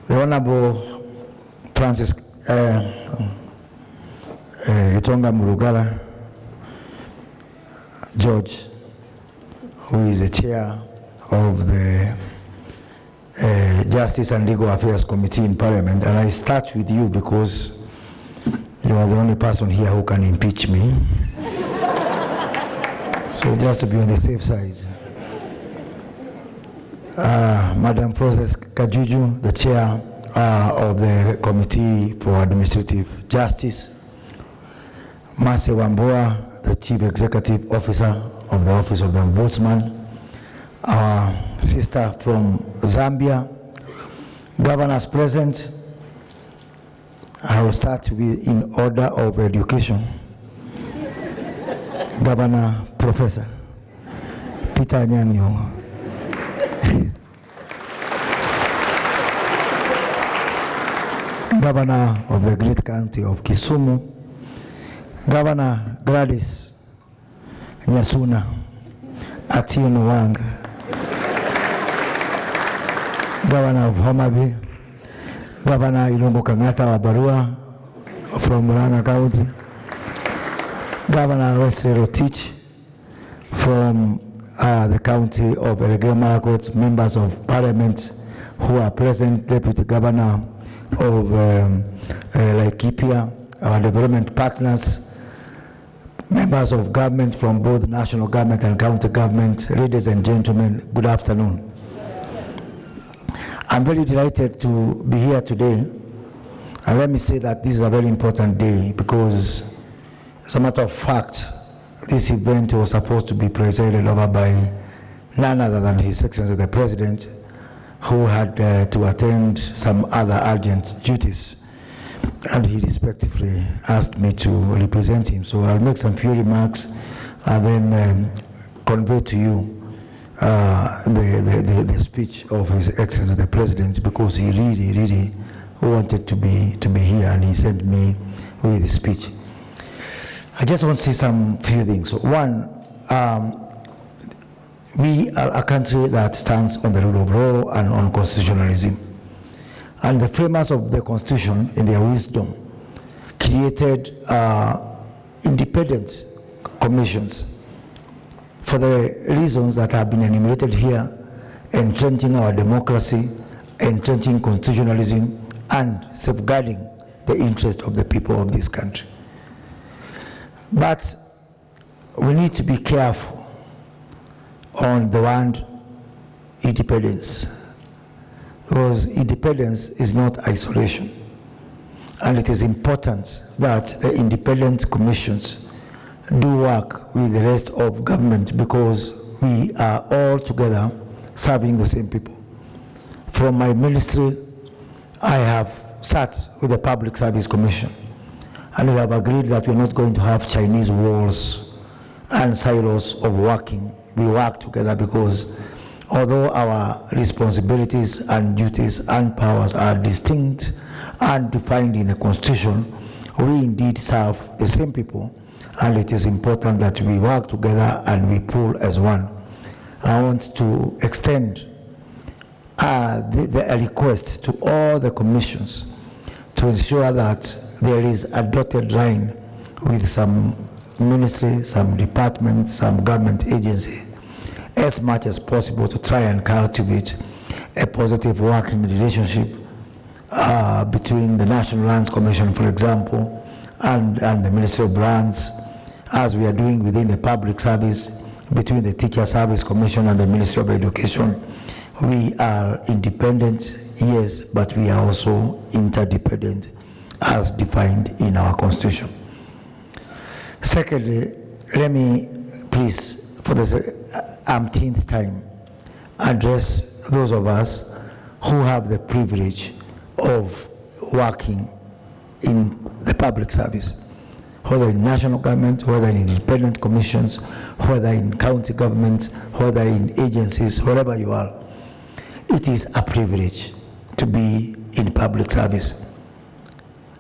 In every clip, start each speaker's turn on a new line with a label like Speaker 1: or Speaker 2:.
Speaker 1: The Honorable Francis Gitonga Murugala George, who is the chair of the Justice and Legal Affairs Committee in Parliament, and I start with you because you are the only person here who can impeach me. So just to be on the safe side. Madam Frances Kajuju, the chair of the Committee for Administrative Justice. Mase Wambua, the Chief Executive Officer of the Office of the Ombudsman. Our sister from Zambia. Governors present. I will start with in order of education. Governor Professor Peter Nyanyo. Governor of the great county of Kisumu. Governor Gladys Nyasuna Atieno Wang. Governor of Homa Bay. Governor Ilungo Kangata Wabarua from Murang'a County. Governor Wesley Rotich from the county of Elgeyo Marakwet, members of parliament who are present, Deputy Governor of Laikipia, our development partners, members of government from both national government and county government, ladies and gentlemen, good afternoon. I'm very delighted to be here today, and let me say that this is a very important day because, as a matter of fact, this event was supposed to be presided over by none other than His Excellency the President, who had to attend some other urgent duties, and he respectfully asked me to represent him. So I'll make some few remarks and then convey to you the speech of His Excellency the President, because he really wanted to be here, and he sent me with his speech. I just want to say some few things. One, we are a country that stands on the rule of law and on constitutionalism. And the framers of the Constitution, in their wisdom, created independent commissions for the reasons that have been enumerated here: entrenching our democracy, entrenching constitutionalism, and safeguarding the interest of the people of this country. But we need to be careful on the word independence, because independence is not isolation, and it is important that the independent commissions do work with the rest of government, because we are all together serving the same people. From my ministry, I have sat with the Public Service Commission, and we have agreed that we're not going to have Chinese walls and silos of working. We work together because although our responsibilities and duties and powers are distinct and defined in the Constitution, we indeed serve the same people, and it is important that we work together and we pull as one. I want to extend the request to all the commissions to ensure that there is a dotted line with some ministry, some department, some government agency, as much as possible, to try and cultivate a positive working relationship between the National Lands Commission, for example, and the Ministry of Lands, as we are doing within the public service, between the Teacher Service Commission and the Ministry of Education. We are independent, yes, but we are also interdependent as defined in our Constitution. Secondly, let me please, for the umpteenth time, address those of us who have the privilege of working in the public service, whether in national government, whether in independent commissions, whether in county governments, whether in agencies, wherever you are. It is a privilege to be in public service.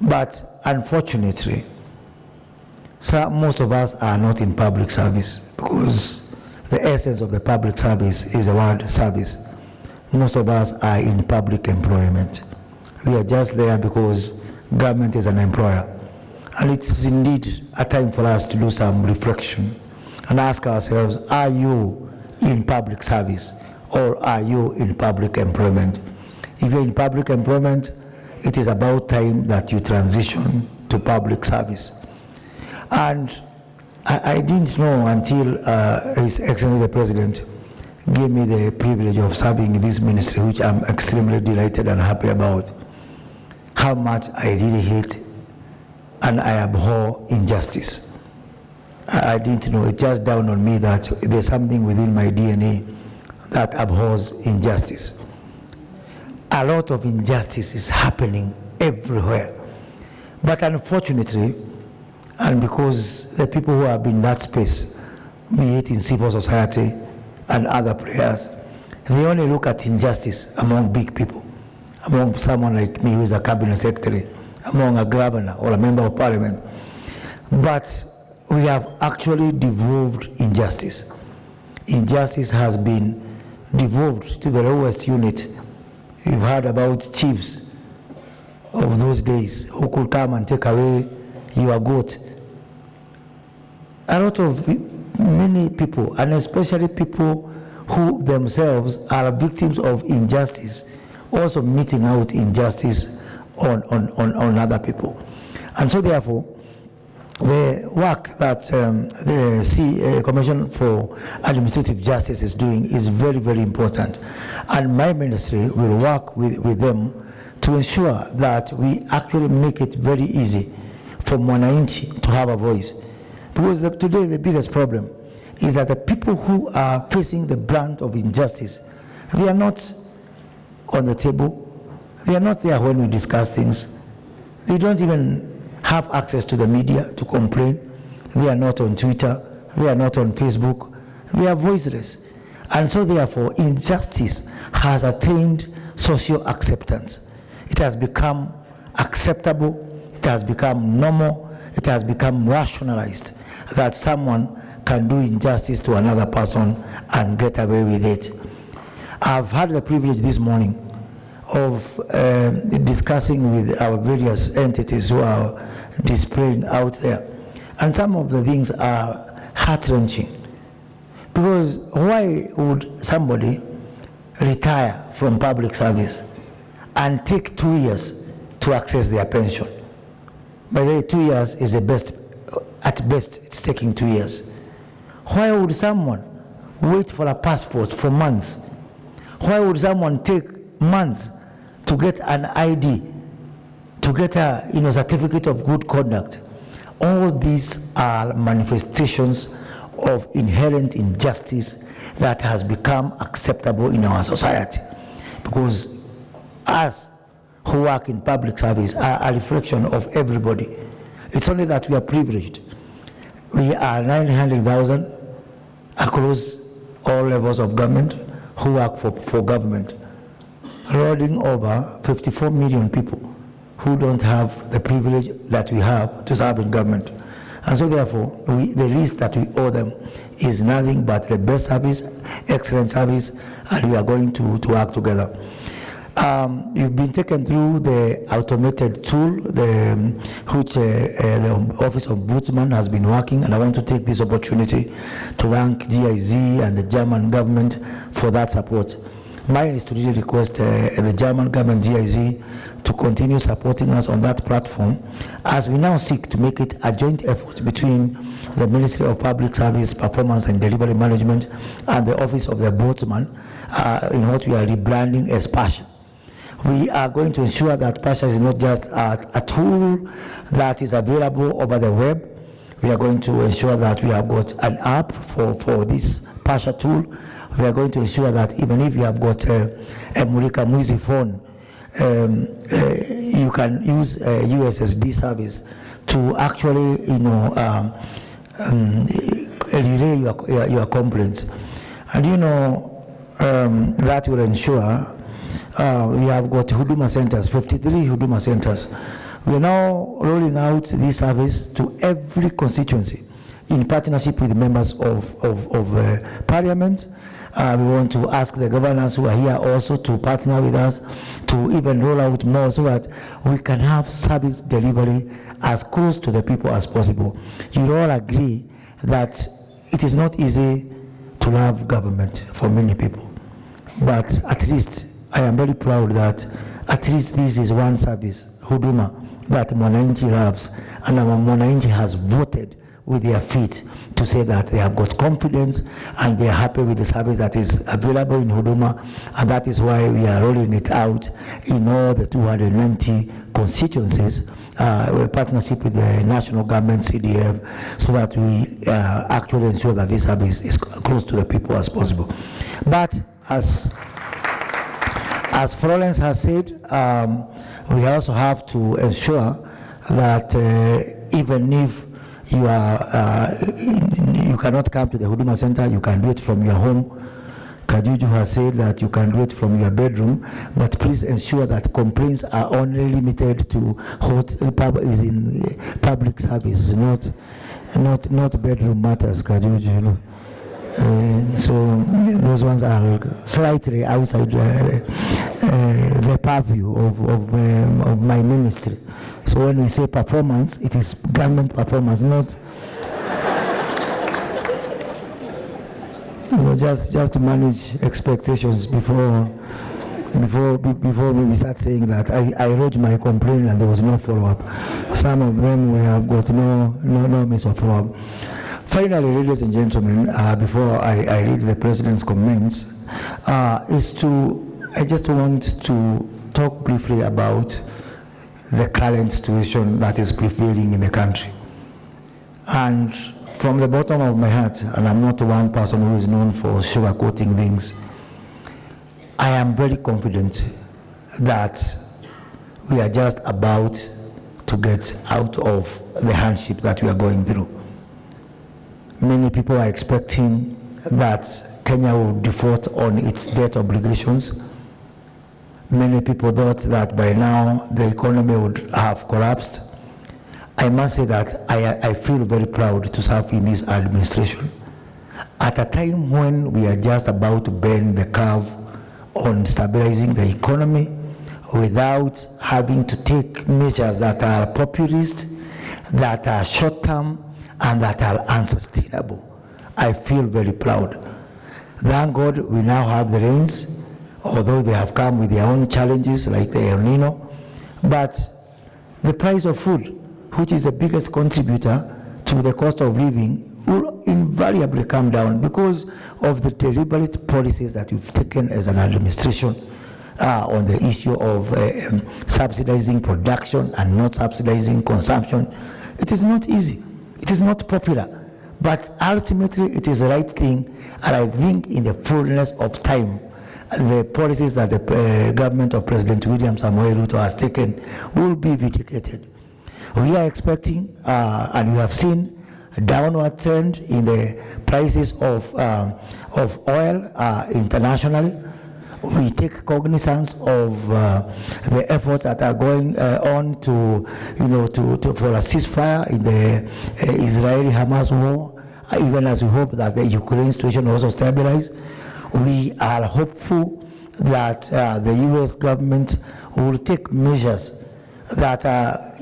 Speaker 1: But unfortunately, most of us are not in public service, because the essence of the public service is the word service. Most of us are in public employment. We are just there because government is an employer. And it's indeed a time for us to do some reflection and ask ourselves, are you in public service or are you in public employment? If you're in public employment, it is about time that you transition to public service. And I didn't know until His Excellency the President gave me the privilege of serving in this ministry, which I'm extremely delighted and happy about, how much I really hate and I abhor injustice. I didn't know, it just dawned on me that there's something within my DNA that abhors injustice. A lot of injustice is happening everywhere. But unfortunately, and because the people who have been in that space, be it in civil society and other players, they only look at injustice among big people, among someone like me who is a cabinet secretary, among a governor or a member of parliament. But we have actually devolved injustice. Injustice has been devolved to the lowest unit. You've heard about chiefs of those days who could come and take away your goat. A lot of many people, and especially people who themselves are victims of injustice, also meting out injustice on other people. And so therefore, the work that the Commission for Administrative Justice is doing is very, very important. And my ministry will work with them to ensure that we actually make it very easy for Mwananchi to have a voice. Because today the biggest problem is that the people who are facing the brunt of injustice, they are not on the table, they are not there when we discuss things, they don't even have access to the media to complain, they are not on Twitter, they are not on Facebook, they are voiceless. And so therefore injustice has attained social acceptance. It has become acceptable, it has become normal, it has become rationalized that someone can do injustice to another person and get away with it. I've had the privilege this morning of discussing with our various entities who are displaying out there. And some of the things are heart-wrenching. Because why would somebody retire from public service and take 2 years to access their pension? By the way, 2 years is the best, at best it's taking 2 years. Why would someone wait for a passport for months? Why would someone take months to get an ID, to get a certificate of good conduct? All these are manifestations of inherent injustice that has become acceptable in our society. Because us who work in public service are a reflection of everybody. It's only that we are privileged. We are 900,000 across all levels of government who work for government, rolling over 54 million people who don't have the privilege that we have to serve in government. And so therefore, the least that we owe them is nothing but the best service, excellent service, and we are going to work together. You've been taken through the automated tool which the Office of Ombudsman has been working, and I want to take this opportunity to thank GIZ and the German government for that support. Mine is to really request the German government, GIZ, to continue supporting us on that platform as we now seek to make it a joint effort between the Ministry of Public Service, Performance and Delivery Management and the Office of the Ombudsman in what we are rebranding as PASHA. We are going to ensure that PASHA is not just a tool that is available over the web. We are going to ensure that we have got an app for this PASHA tool. We are going to ensure that even if you have got a Mulika Mwizi phone, you can use a USSD service to actually, relay your complaints. And that will ensure we have got Huduma centers, 53 Huduma centers. We are now rolling out this service to every constituency in partnership with members of Parliament We want to ask the governors who are here also to partner with us to even roll out more so that we can have service delivery as close to the people as possible. You all agree that it is not easy to love government for many people, but at least I am very proud that at least this is one service, Huduma, that Mwananchi loves, and our Mwananchi has voted with their feet to say that they have got confidence and they are happy with the service that is available in Huduma, and that is why we are rolling it out in all the 290 constituencies with partnership with the national government, CDF, so that we actually ensure that this service is close to the people as possible. But as Florence has said, we also have to ensure that even if you cannot come to the Huduma Center, you can do it from your home. Kajuju has said that you can do it from your bedroom, but please ensure that complaints are only limited to what is in public service, not bedroom matters, Kajuju. You know. So those ones are slightly outside the purview of my ministry. So when we say performance, it is government performance, not just to manage expectations before we start saying that I wrote my complaint and there was no follow-up. Some of them we have got no means of follow-up. Finally, ladies and gentlemen, before I read the President's comments, I just want to talk briefly about the current situation that is prevailing in the country. And from the bottom of my heart, and I'm not one person who is known for sugarcoating things, I am very confident that we are just about to get out of the hardship that we are going through. Many people are expecting that Kenya will default on its debt obligations. Many people thought that by now the economy would have collapsed. I must say that I feel very proud to serve in this administration at a time when we are just about to bend the curve on stabilizing the economy without having to take measures that are populist, that are short-term, and that are unsustainable. I feel very proud. Thank God we now have the rains, although they have come with their own challenges like the El Nino. But the price of food, which is the biggest contributor to the cost of living, will invariably come down because of the deliberate policies that we've taken as an administration on the issue of subsidizing production and not subsidizing consumption. It is not easy. It is not popular, but ultimately it is the right thing, and I think in the fullness of time, the policies that the government of President William Samoei Ruto has taken will be vindicated. We are expecting, and we have seen a downward trend in the prices of oil internationally. We take cognizance of the efforts that are going on for a ceasefire in the Israeli-Hamas war, even as we hope that the Ukraine situation also stabilize. We are hopeful that the U.S. government will take measures that are,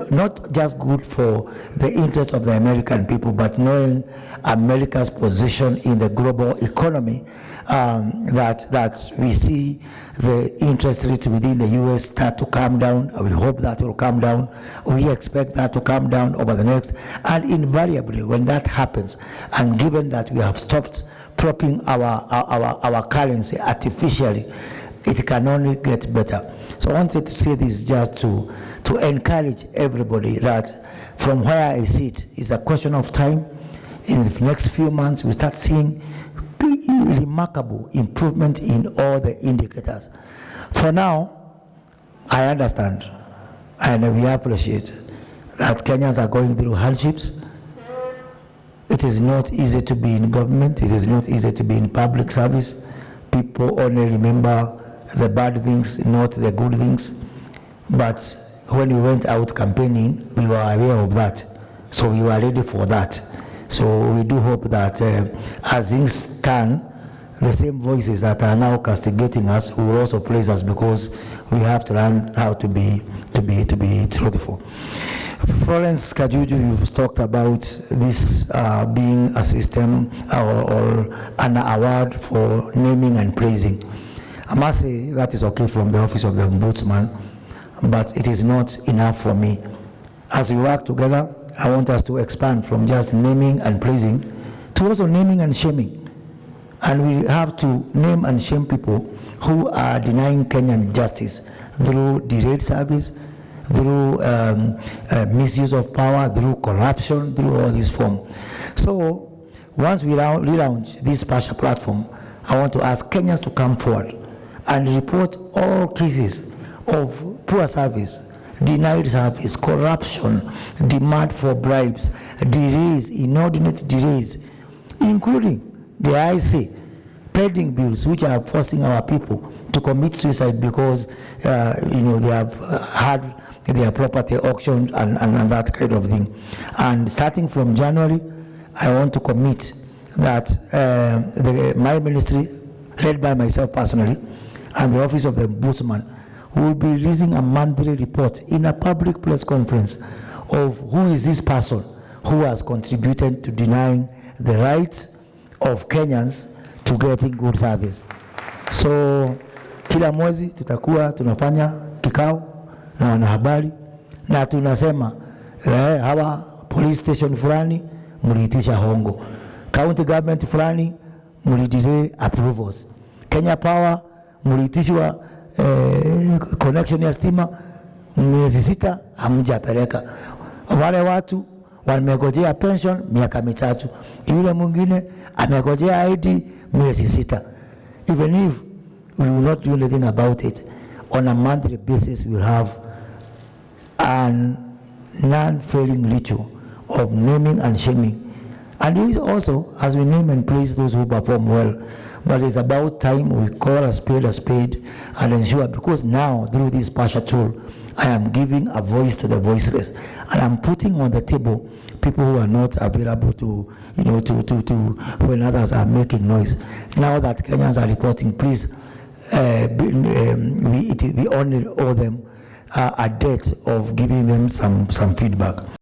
Speaker 1: not just good for the interest of the American people, but knowing America's position in the global economy, that we see the interest rates within the U.S. start to come down. We hope that will come down. We expect that to come down over the next, and invariably when that happens, and given that we have stopped propping our currency artificially, it can only get better. So I wanted to say this just to encourage everybody that from where I sit, it's a question of time. In the next few months, we start seeing remarkable improvement in all the indicators. For now, I understand and we appreciate that Kenyans are going through hardships. It is not easy to be in government. It is not easy to be in public service. People only remember the bad things, not the good things. But when we went out campaigning, we were aware of that. So we were ready for that. So we do hope that as things stand, the same voices that are now castigating us will also praise us, because we have to learn how to be truthful. Florence Kajuju, you've talked about this being a system or an award for naming and praising. I must say that is okay from the Office of the Ombudsman, but it is not enough for me. As we work together, I want us to expand from just naming and praising to also naming and shaming. And we have to name and shame people who are denying Kenyan justice through delayed service, through misuse of power, through corruption, through all these forms. So once we relaunch this partial platform, I want to ask Kenyans to come forward and report all cases of poor service, denied service, corruption, demand for bribes, delays, inordinate delays, including the IC pending bills which are forcing our people to commit suicide because they have had their property auctioned and that kind of thing. And starting from January, I want to commit that my ministry, led by myself personally, and the Office of the Ombudsman, will be releasing a monthly report in a public press conference of who is this person who has contributed to denying the rights of Kenyans to getting good service. So kila mwezi tutakuwa tunafanya kikao na wanahabari na tunasema hawa police station fulani mliitisha hongo, county government fulani mlidelay approvals, Kenya Power mliitishwa connection ya stima miezi 6 hamjapeleka, wale watu wamegojea pension miaka 3, yule mwingine amegojea ID miezi 6. Even if we will not do anything about it, on a monthly basis we will have an non-failing ritual of naming and shaming. And it is also, as we name and praise those who perform well, but it's about time we call a spade and ensure, because now through this partial tool, I am giving a voice to the voiceless, and I'm putting on the table people who are not available to when others are making noise. Now that Kenyans are reporting, please, we only owe them a debt of giving them some feedback.